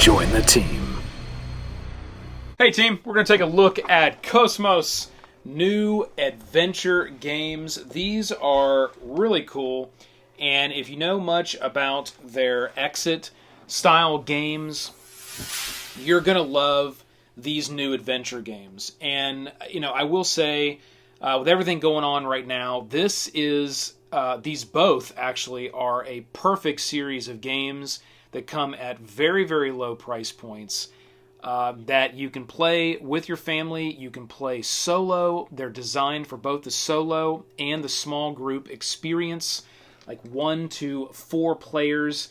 Join the team. Hey team, we're going to take a look at KOSMOS New Adventure games. These are really cool, and if you know much about their exit style games, you're going to love these new adventure games. And, you know, I will say, with everything going on right now, this is, these both actually are a perfect series of games that come at very, very low price points that you can play with your family. You can play solo. They're designed for both the solo and the small group experience, like 1 to 4 players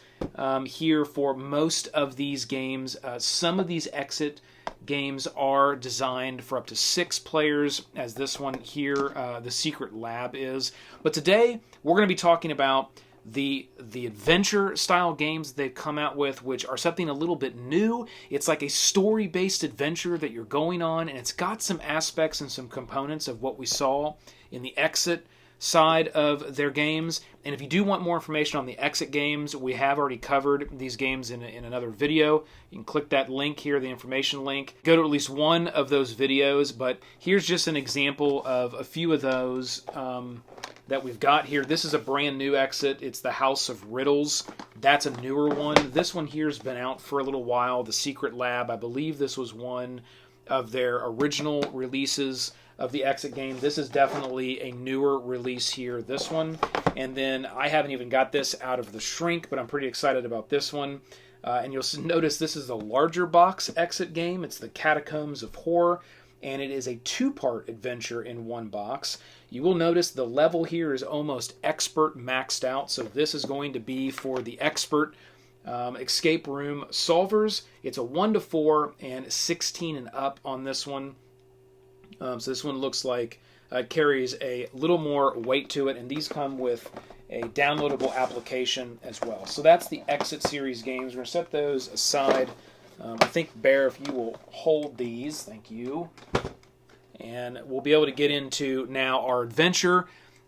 here for most of these games. Some of these exit games are designed for up to 6 players, as this one here, the Secret Lab, is. But today, we're going to be talking about the adventure style games they've come out with, which are something a little bit new. It's like a story-based adventure that you're going on, and it's got some aspects and some components of what we saw in the exit side of their games. And if you do want more information on the exit games, we have already covered these games in another video. You can click that link here, the information link. Go to at least one of those videos, but here's just an example of a few of those that we've got here. This is a brand new exit. It's the House of Riddles. That's a newer one. This one here has been out for a little while. The Secret Lab, I believe this was one of their original releases of the exit game. This is definitely a newer release here, this one. And then I haven't even got this out of the shrink, but I'm pretty excited about this one. And you'll notice this is a larger box exit game. It's the Catacombs of Horror, and it is a 2-part adventure in one box. You will notice the level here is almost expert maxed out, so this is going to be for the expert escape room solvers. It's a 1 to 4 and 16 and up on this one. So this one looks like it carries a little more weight to it, and these come with a downloadable application as well. So that's the Exit series games. We're going to set those aside. I think, Bear, if you will hold these, thank you. And we'll be able to get into now our adventure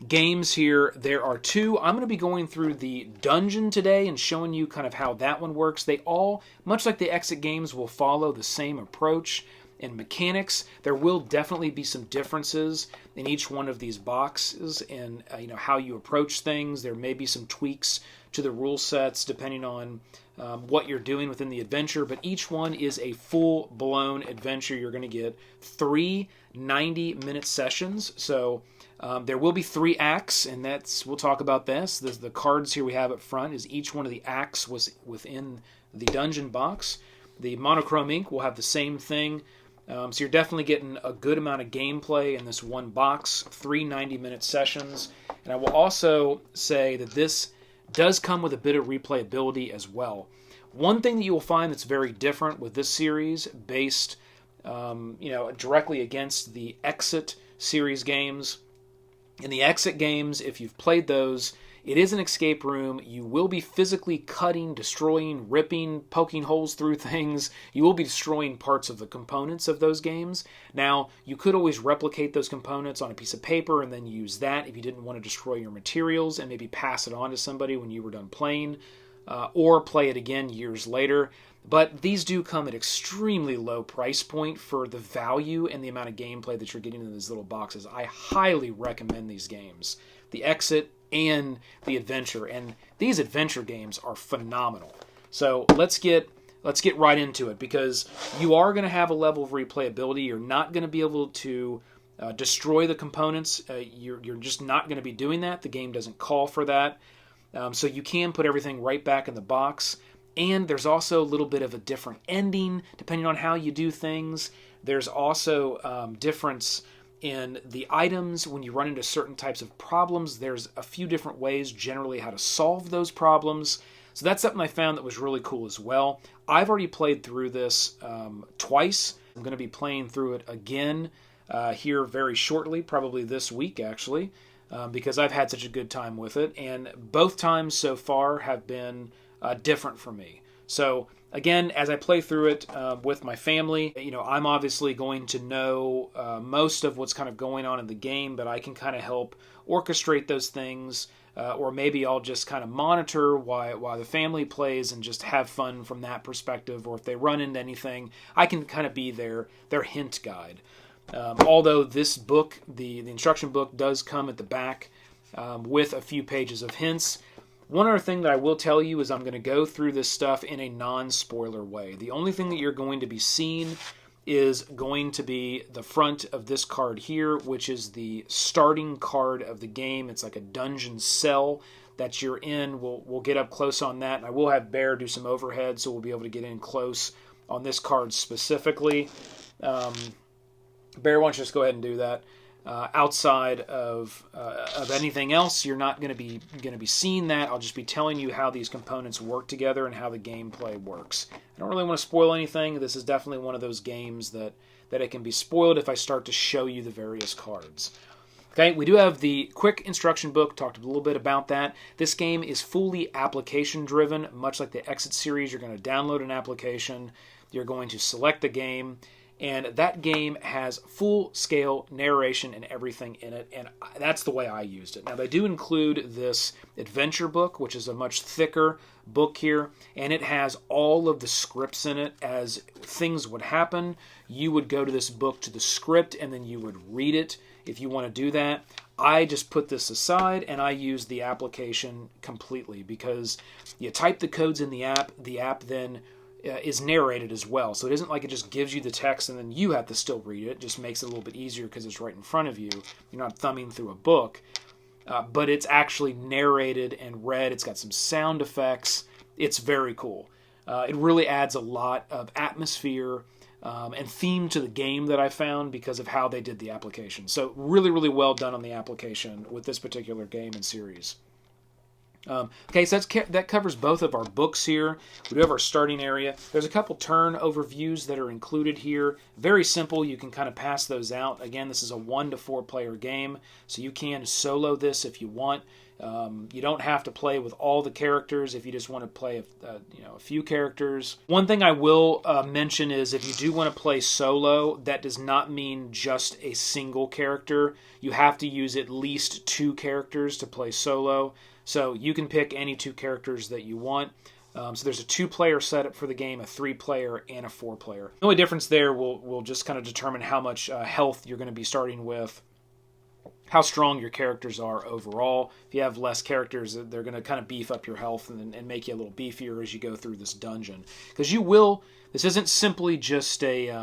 games here. There are 2. I'm going to be going through the dungeon today and showing you kind of how that one works. They all, much like the exit games, will follow the same approach and mechanics. There will definitely be some differences in each one of these boxes and how you approach things. There may be some tweaks to the rule sets depending on what you're doing within the adventure, but each one is a full-blown adventure. You're going to get 3 90-minute sessions, so there will be 3 acts, and we'll talk about this. The cards here we have up front is each one of the acts was within the dungeon box. The monochrome ink will have the same thing. So you're definitely getting a good amount of gameplay in this one box, 3 90-minute sessions. And I will also say that this does come with a bit of replayability as well. One thing that you will find that's very different with this series, based directly against the Exit series games. In the Exit games, if you've played those, it is an escape room. You will be physically cutting, destroying, ripping, poking holes through things. You will be destroying parts of the components of those games. Now, you could always replicate those components on a piece of paper and then use that if you didn't want to destroy your materials and maybe pass it on to somebody when you were done playing, or play it again years later. But these do come at extremely low price point for the value and the amount of gameplay that you're getting in these little boxes. I highly recommend these games. The Exit and the Adventure, and these adventure games are phenomenal. So let's get right into it, because you are going to have a level of replayability. You're not going to be able to destroy the components. You're just not going to be doing that. The game doesn't call for that. So you can put everything right back in the box. And there's also a little bit of a different ending depending on how you do things. There's also difference in the items when you run into certain types of problems. There's a few different ways generally how to solve those problems. So that's something I found that was really cool as well. I've already played through this twice. I'm going to be playing through it again here very shortly, probably this week actually, because I've had such a good time with it. And both times so far have been different for me. So again, as I play through it with my family, I'm obviously going to know most of what's kind of going on in the game, but I can kind of help orchestrate those things or maybe I'll just kind of monitor while the family plays and just have fun from that perspective. Or if they run into anything, I can kind of be their hint guide. Although this book, the instruction book, does come at the back with a few pages of hints. One other thing that I will tell you is I'm going to go through this stuff in a non-spoiler way. The only thing that you're going to be seeing is going to be the front of this card here, which is the starting card of the game. It's like a dungeon cell that you're in. We'll get up close on that, and I will have Bear do some overhead, so we'll be able to get in close on this card specifically. Bear, why don't you just go ahead and do that? Outside of anything else, you're not going to be seeing that. I'll just be telling you how these components work together and how the gameplay works. I don't really want to spoil anything. This is definitely one of those games that it can be spoiled if I start to show you the various cards. Okay, we do have the quick instruction book. Talked a little bit about that. This game is fully application driven, much like the Exit series. You're going to download an application. You're going to select the game. And that game has full-scale narration and everything in it, and that's the way I used it. Now, they do include this adventure book, which is a much thicker book here, and it has all of the scripts in it. As things would happen, you would go to this book to the script, and then you would read it if you want to do that. I just put this aside, and I use the application completely, because you type the codes in the app then is narrated as well. So it isn't like it just gives you the text and then you have to still read it. It just makes it a little bit easier because it's right in front of you. You're not thumbing through a book. But it's actually narrated and read. It's got some sound effects. It's very cool. It really adds a lot of atmosphere and theme to the game that I found because of how they did the application. So really, really well done on the application with this particular game and series. Okay, so that covers both of our books here. We do have our starting area. There's a couple turn overviews that are included here. Very simple. You can kind of pass those out. Again, this is a 1 to 4 player game, so you can solo this if you want. You don't have to play with all the characters if you just want to play a few characters. One thing I will mention is if you do want to play solo, that does not mean just a single character. You have to use at least 2 characters to play solo. So you can pick any 2 characters that you want. So there's a 2-player setup for the game, a 3-player, and a 4-player. The only difference there will just kind of determine how much health you're going to be starting with, how strong your characters are overall. If you have less characters, they're going to kind of beef up your health and make you a little beefier as you go through this dungeon. Because this isn't simply just a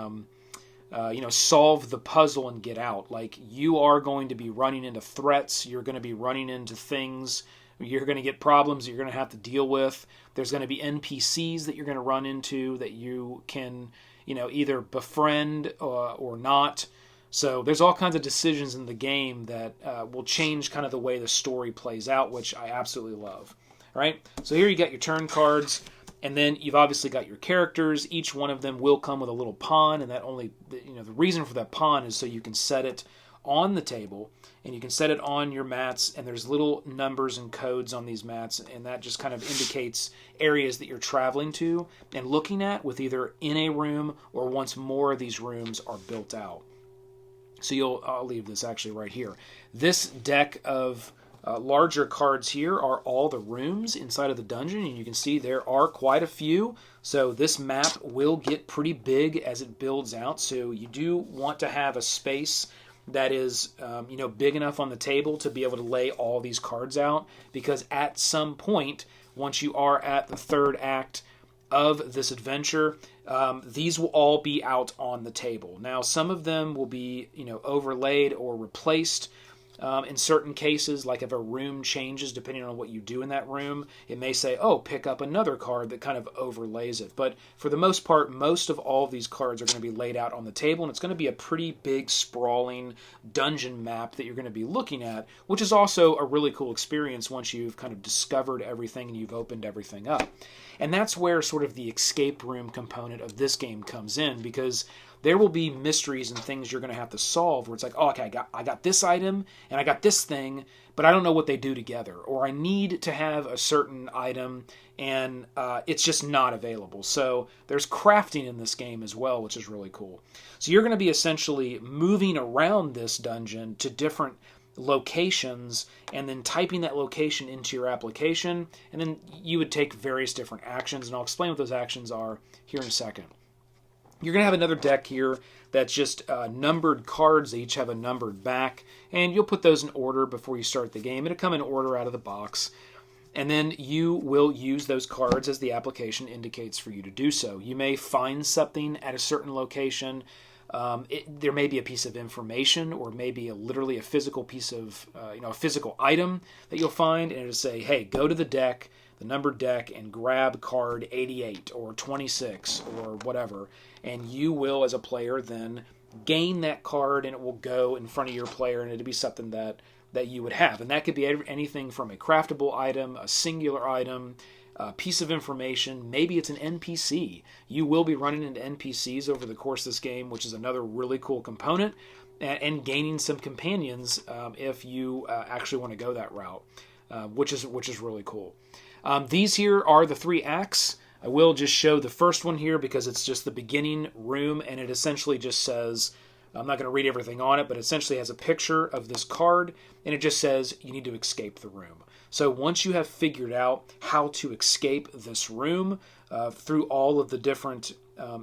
solve the puzzle and get out. Like, you are going to be running into threats. You're going to be running into things. You're going to get problems that you're going to have to deal with. There's going to be NPCs that you're going to run into that you can, either befriend or not. So there's all kinds of decisions in the game that will change kind of the way the story plays out, which I absolutely love. All right, so here you got your turn cards. And then you've obviously got your characters. Each one of them will come with a little pawn, and the reason for that pawn is so you can set it on the table, and you can set it on your mats, and there's little numbers and codes on these mats, and that just kind of indicates areas that you're traveling to and looking at with either in a room or once more of these rooms are built out. So I'll leave this actually right here. This deck of larger cards here are all the rooms inside of the dungeon, and you can see there are quite a few. So this map will get pretty big as it builds out. So you do want to have a space that is big enough on the table to be able to lay all these cards out, because at some point, once you are at the 3rd act of this adventure, these will all be out on the table. Now, some of them will be overlaid or replaced. In certain cases, like if a room changes, depending on what you do in that room, it may say, pick up another card that kind of overlays it. But for the most part, most of all of these cards are going to be laid out on the table, and it's going to be a pretty big, sprawling dungeon map that you're going to be looking at, which is also a really cool experience once you've kind of discovered everything and you've opened everything up. And that's where sort of the escape room component of this game comes in, because there will be mysteries and things you're going to have to solve where it's like, okay, I got this item and I got this thing, but I don't know what they do together. Or I need to have a certain item and it's just not available. So there's crafting in this game as well, which is really cool. So you're going to be essentially moving around this dungeon to different locations and then typing that location into your application, and then you would take various different actions, and I'll explain what those actions are here in a second. You're going to have another deck here that's just numbered cards. They each have a numbered back, and you'll put those in order before you start the game. It'll come in order out of the box, and then you will use those cards as the application indicates for you to do so. You may find something at a certain location. There may be a piece of information, or maybe literally a physical piece of, a physical item that you'll find, and it'll say, hey, go to the deck, the numbered deck, and grab card 88 or 26 or whatever, and you will, as a player, then gain that card, and it will go in front of your player, and it'll be something that you would have. And that could be anything from a craftable item, a singular item, a piece of information. Maybe it's an NPC. You will be running into NPCs over the course of this game, which is another really cool component, and gaining some companions if you actually want to go that route, which is really cool. These here are the 3 acts. I will just show the first one here because it's just the beginning room, and it essentially just says, I'm not going to read everything on it, but it essentially has a picture of this card, and it just says you need to escape the room. So once you have figured out how to escape this room through all of the different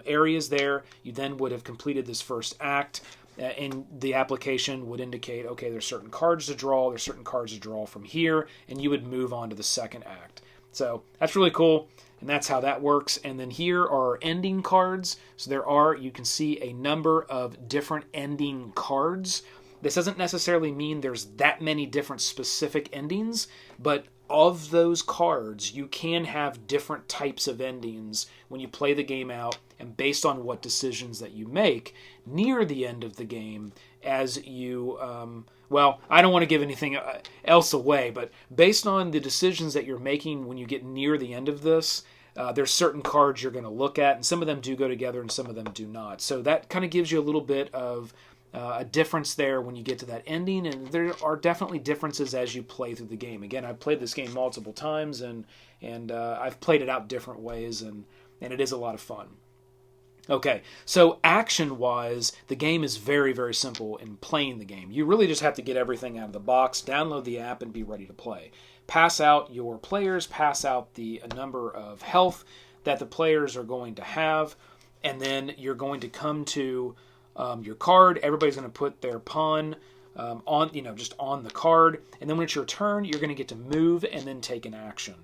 areas there, you then would have completed this first act, and the application would indicate, okay, there's certain cards to draw, there's certain cards to draw from here, and you would move on to the second act. So that's really cool, and that's how that works. And then here are ending cards. So you can see a number of different ending cards. This doesn't necessarily mean there's that many different specific endings, but of those cards, you can have different types of endings when you play the game out, and based on what decisions that you make near the end of the game as you, I don't want to give anything else away, but based on the decisions that you're making when you get near the end of this, there's certain cards you're going to look at, and some of them do go together and some of them do not. So that kind of gives you a little bit of a difference there when you get to that ending, and there are definitely differences as you play through the game. Again, I've played this game multiple times, and I've played it out different ways, and it is a lot of fun. Okay, so action-wise, the game is very, very simple in playing the game. You really just have to get everything out of the box, download the app, and be ready to play. Pass out your players, pass out the number of health that the players are going to have, and then you're going to come to your card. Everybody's going to put their pawn just on the card, and then when it's your turn, you're going to get to move and then take an action.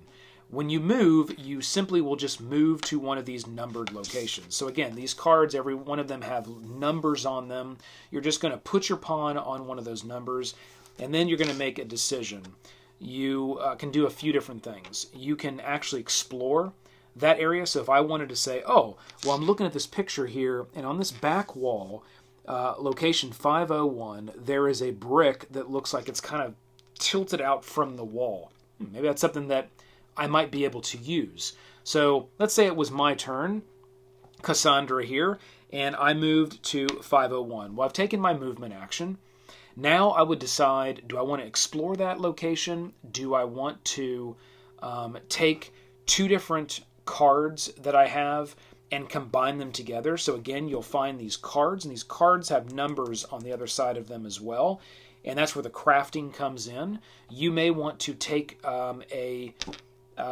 When you move, you simply will just move to one of these numbered locations. So again, these cards, every one of them have numbers on them. You're just going to put your pawn on one of those numbers, and then you're going to make a decision. You can do a few different things. You can actually explore that area. So if I wanted to say, I'm looking at this picture here, and on this back wall, location 501, there is a brick that looks like it's kind of tilted out from the wall. Maybe that's something that I might be able to use. So let's say it was my turn, Cassandra here, and I moved to 501. Well, I've taken my movement action. Now I would decide, do I want to explore that location? Do I want to take 2 different cards that I have and combine them together? So again, you'll find these cards, and these cards have numbers on the other side of them as well. And that's where the crafting comes in. You may want to take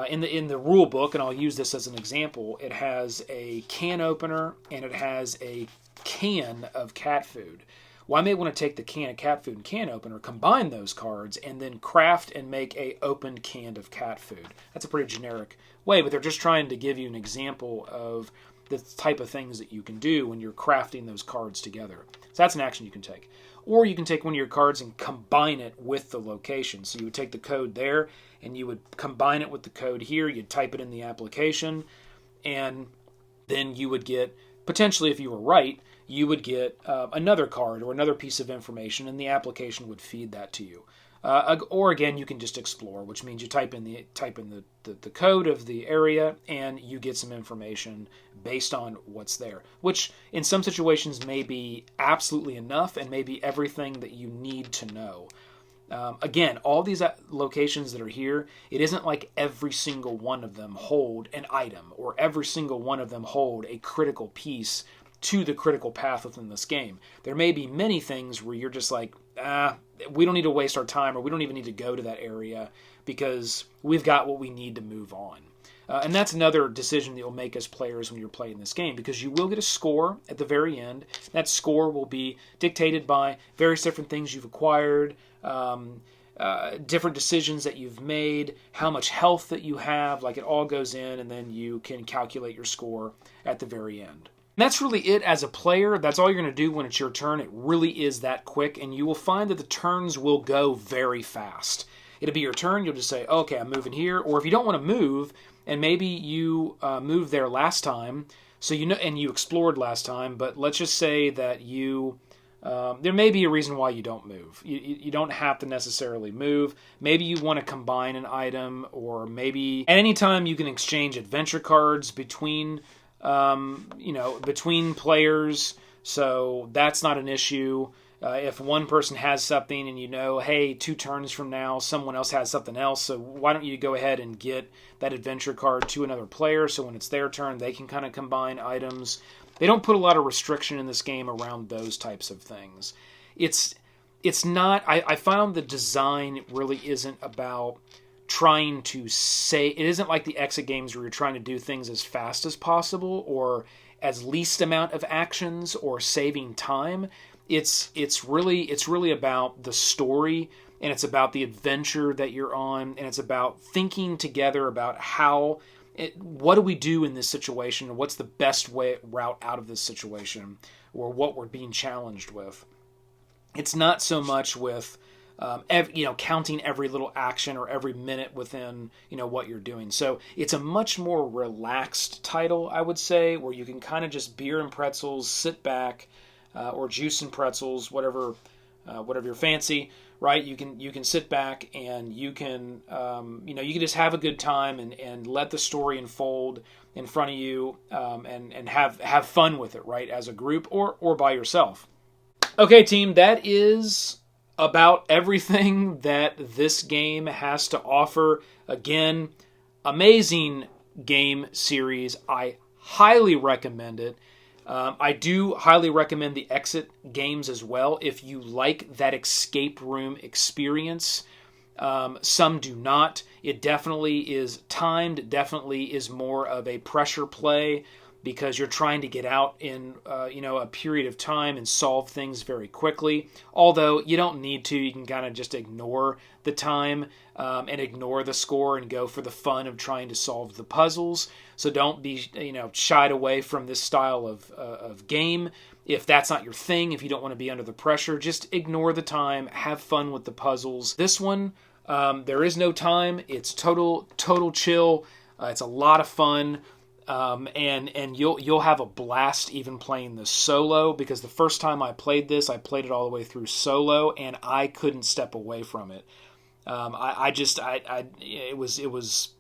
in the rule book, and I'll use this as an example, it has a can opener and it has a can of cat food. Well, I may want to take the can of cat food and can opener, combine those cards, and then craft and make a opened can of cat food. That's a pretty generic way, but they're just trying to give you an example of the type of things that you can do when you're crafting those cards together. So that's an action you can take. Or you can take one of your cards and combine it with the location. So you would take the code there, and you would combine it with the code here. You'd type it in the application, and then you would get, potentially if you were right, you would get another card or another piece of information, and the application would feed that to you. Or again, you can just explore, which means you type in the code of the area, and you get some information based on what's there, which in some situations may be absolutely enough and may be everything that you need to know. Again, all these locations that are here, it isn't like every single one of them hold an item, or every single one of them hold a critical piece to the critical path within this game. There may be many things where you're just like, we don't need to waste our time, or we don't even need to go to that area because we've got what we need to move on. And that's another decision that you'll make as players when you're playing this game, because you will get a score at the very end. That score will be dictated by various different things you've acquired, different decisions that you've made, how much health that you have. Like, it all goes in, and then you can calculate your score at the very end. And that's really it as a player. That's all you're going to do when it's your turn. It really is that quick, and you will find that the turns will go very fast. It'll be your turn. You'll just say, okay, I'm moving here. Or if you don't want to move, and maybe you moved there last time, so you know, and you explored last time, but let's just say that you there may be a reason why you don't move. You don't have to necessarily move. Maybe you want to combine an item, or maybe at any time you can exchange adventure cards between between players, so that's not an issue. If one person has something and you know, hey, 2 turns from now, someone else has something else, so why don't you go ahead and get that adventure card to another player, so when it's their turn, they can kind of combine items. They don't put a lot of restriction in this game around those types of things. It's not, I found the design really isn't about trying to say, it isn't like the exit games where you're trying to do things as fast as possible, or as least amount of actions, or saving time. It's really about the story, and it's about the adventure that you're on, and it's about thinking together about what do we do in this situation, or what's the best route out of this situation, or what we're being challenged with. It's not so much with counting every little action or every minute within what you're doing. So it's a much more relaxed title, I would say, where you can kind of just beer and pretzels, sit back. Or juice and pretzels, whatever your fancy, right? You can sit back and you can you can just have a good time and let the story unfold in front of you, and have fun with it, right? As a group or by yourself. Okay, team, that is about everything that this game has to offer. Again, amazing game series. I highly recommend it. I do highly recommend the exit games as well if you like that escape room experience. Some do not. It definitely is timed. It definitely is more of a pressure play, because you're trying to get out in a period of time and solve things very quickly. Although you don't need to. You can kind of just ignore the time and ignore the score and go for the fun of trying to solve the puzzles. So don't be shied away from this style of game. If that's not your thing, if you don't want to be under the pressure, just ignore the time, have fun with the puzzles. This one, there is no time. It's total chill. It's a lot of fun. And you'll have a blast even playing this solo, because the first time I played this, I played it all the way through solo, and I couldn't step away from it. It was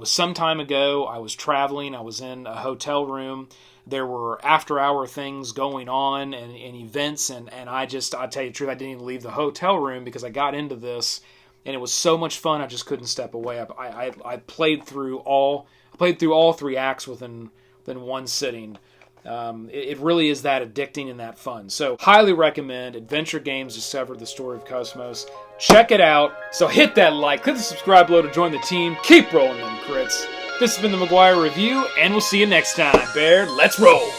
some time ago. I was traveling. I was in a hotel room. There were after-hour things going on and events, and I'll tell you the truth, I didn't even leave the hotel room because I got into this, and it was so much fun. I just couldn't step away. I played through all 3 acts within one sitting. It really is that addicting and that fun. So highly recommend Adventure Games Discover the Story of KOSMOS. Check it out. So hit that like, click the subscribe below to join the team. Keep rolling them crits. This has been the McGuire Review, and we'll see you next time. Bear, let's roll!